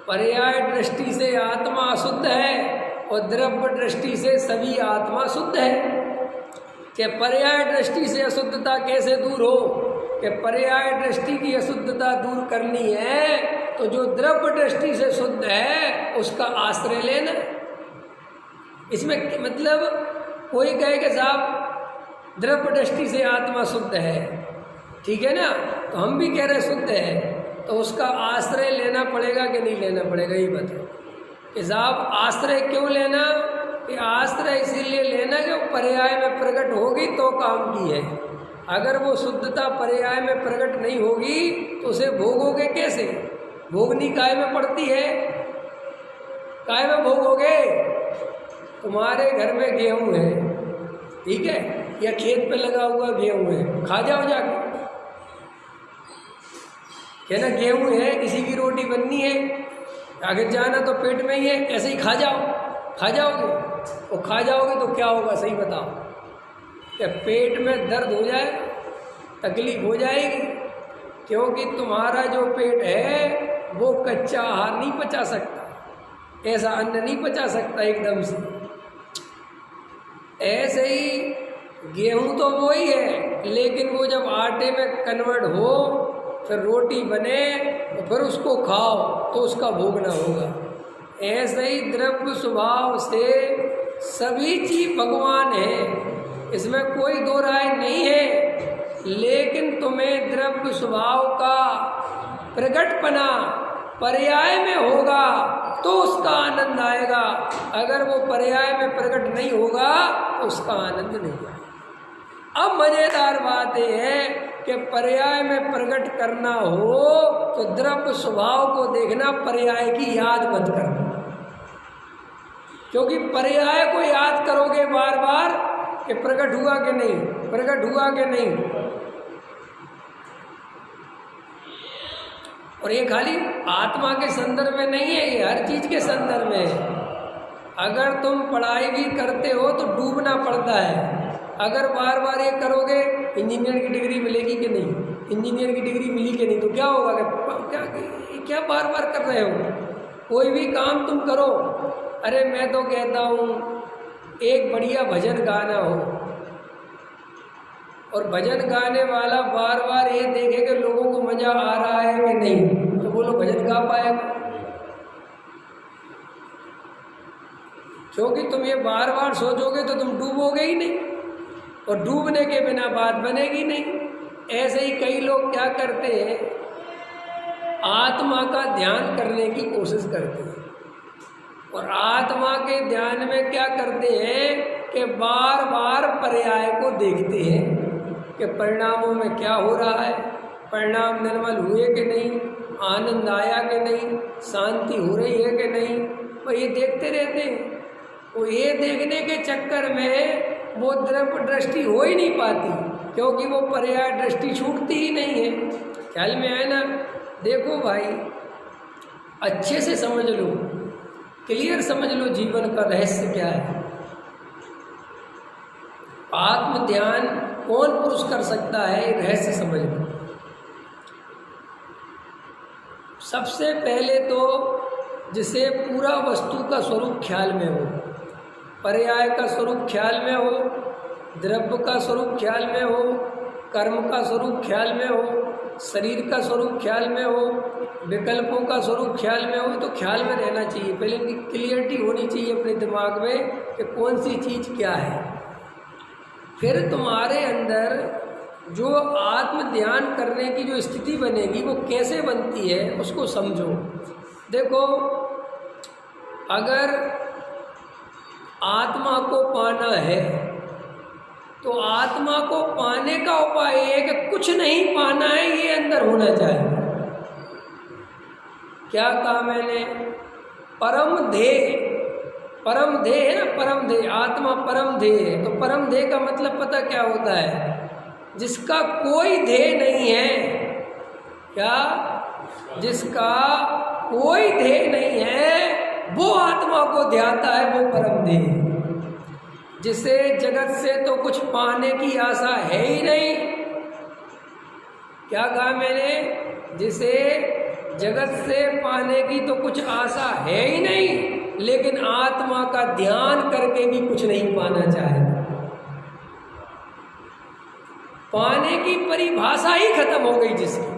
पर्याय दृष्टि से आत्मा अशुद्ध है और द्रव्य दृष्टि से सभी आत्मा शुद्ध है। कि पर्याय दृष्टि से अशुद्धता कैसे दूर हो? कि पर्याय दृष्टि की अशुद्धता दूर करनी है तो जो द्रव्य दृष्टि से शुद्ध है उसका आश्रय लेना। इसमें मतलब कोई कहे कि साहब द्रव्य दृष्टि से आत्मा शुद्ध है, ठीक है ना, तो हम भी कह रहे शुद्ध है, तो उसका आश्रय लेना पड़ेगा कि नहीं लेना पड़ेगा? ये बताओ कि साहब आश्रय क्यों लेना? कि आश्रय इसीलिए लेना कि वो पर्याय में प्रकट होगी तो काम की है। अगर वो शुद्धता पर्याय में प्रकट नहीं होगी तो उसे भोगोगे कैसे? भोगनी काय में पड़ती है? काय में भोगोगे? तुम्हारे घर में गेहूं है, ठीक है, या खेत पे लगा हुआ गेहूं है, खा जाओ जाके। क्या ना, गेहूं है, किसी की रोटी बननी है, आगे जाना तो पेट में ही है, ऐसे ही खा जाओ। खा जाओगे? और खा जाओगे तो क्या होगा सही बताओ? क्या पेट में दर्द हो जाए, तकलीफ हो जाएगी? क्योंकि तुम्हारा जो पेट है वो कच्चा आहार नहीं पचा सकता, ऐसा अन्न नहीं पचा सकता एकदम से। ऐसे ही गेहूं तो वो ही है, लेकिन वो जब आटे में कन्वर्ट हो, फिर रोटी बने, तो फिर उसको खाओ तो उसका भोगना होगा। ऐसे ही द्रव्य स्वभाव से सभी चीज भगवान है, इसमें कोई दो राय नहीं है, लेकिन तुम्हें द्रव्य स्वभाव का प्रकटपना पर्याय में होगा तो उसका आनंद आएगा। अगर वो पर्याय में प्रकट नहीं होगा तो उसका आनंद नहीं आएगा। अब मजेदार बात यह है कि पर्याय में प्रकट करना हो तो द्रव्य स्वभाव को देखना, पर्याय की याद मत करना। क्योंकि पर्याय को याद करोगे बार बार कि प्रकट हुआ कि नहीं, प्रकट हुआ कि नहीं। और ये खाली आत्मा के संदर्भ में नहीं है, ये हर चीज के संदर्भ में है। अगर तुम पढ़ाई भी करते हो तो डूबना पड़ता है। अगर बार बार ये करोगे, इंजीनियर की डिग्री मिलेगी कि नहीं, इंजीनियर की डिग्री मिली कि नहीं, तो क्या होगा? क्या बार बार कर रहे हो? कोई भी काम तुम करो, अरे मैं तो कहता हूँ एक बढ़िया भजन गाना हो और भजन गाने वाला बार बार ये देखे कि लोगों को मजा आ रहा है कि नहीं, तो वो लोग भजन गा पाएगा। क्योंकि तुम ये बार बार सोचोगे तो तुम डूबोगे ही नहीं, और डूबने के बिना बात बनेगी नहीं। ऐसे ही कई लोग क्या करते हैं, आत्मा का ध्यान करने की कोशिश करते हैं, और आत्मा के ध्यान में क्या करते हैं कि बार बार पर्याय को देखते हैं कि परिणामों में क्या हो रहा है, परिणाम निर्मल हुए कि नहीं, आनंद आया कि नहीं, शांति हो रही है कि नहीं, वो ये देखते रहते हैं। वो ये देखने के चक्कर में वो द्रव्य दृष्टि हो ही नहीं पाती, क्योंकि वो पर्याय दृष्टि छूटती ही नहीं है। ख्याल में आए ना? देखो भाई, अच्छे से समझ लो, क्लियर समझ लो जीवन का रहस्य क्या है। आत्म ध्यान कौन पुरुष कर सकता है, रहस्य समझ लो। सबसे पहले तो जिसे पूरा वस्तु का स्वरूप ख्याल में हो, पर्याय का स्वरूप ख्याल में हो, द्रव्य का स्वरूप ख्याल में हो, कर्म का स्वरूप ख्याल में हो, शरीर का स्वरूप ख्याल में हो, विकल्पों का स्वरूप ख्याल में हो, तो ख्याल में रहना चाहिए। पहले इनकी क्लियरिटी होनी चाहिए अपने दिमाग में कि कौन सी चीज़ क्या है। फिर तुम्हारे अंदर जो आत्म ध्यान करने की जो स्थिति बनेगी वो कैसे बनती है उसको समझो। देखो, अगर आत्मा को पाना है तो आत्मा को पाने का उपाय है कि कुछ नहीं पाना है, ये अंदर होना चाहिए। क्या कहा मैंने? परम ध्येय, परम ध्येय है ना, परम ध्येय, आत्मा परम ध्येय है। तो परम ध्येय का मतलब पता क्या होता है? जिसका कोई ध्येय नहीं है। क्या? जिसका कोई ध्येय नहीं है वो आत्मा को ध्याता है, वो परम ध्येय। जिसे जगत से तो कुछ पाने की आशा है ही नहीं। क्या कहा मैंने? जिसे जगत से पाने की तो कुछ आशा है ही नहीं, लेकिन आत्मा का ध्यान करके भी कुछ नहीं पाना चाहेगा। पाने की परिभाषा ही खत्म हो गई जिसकी।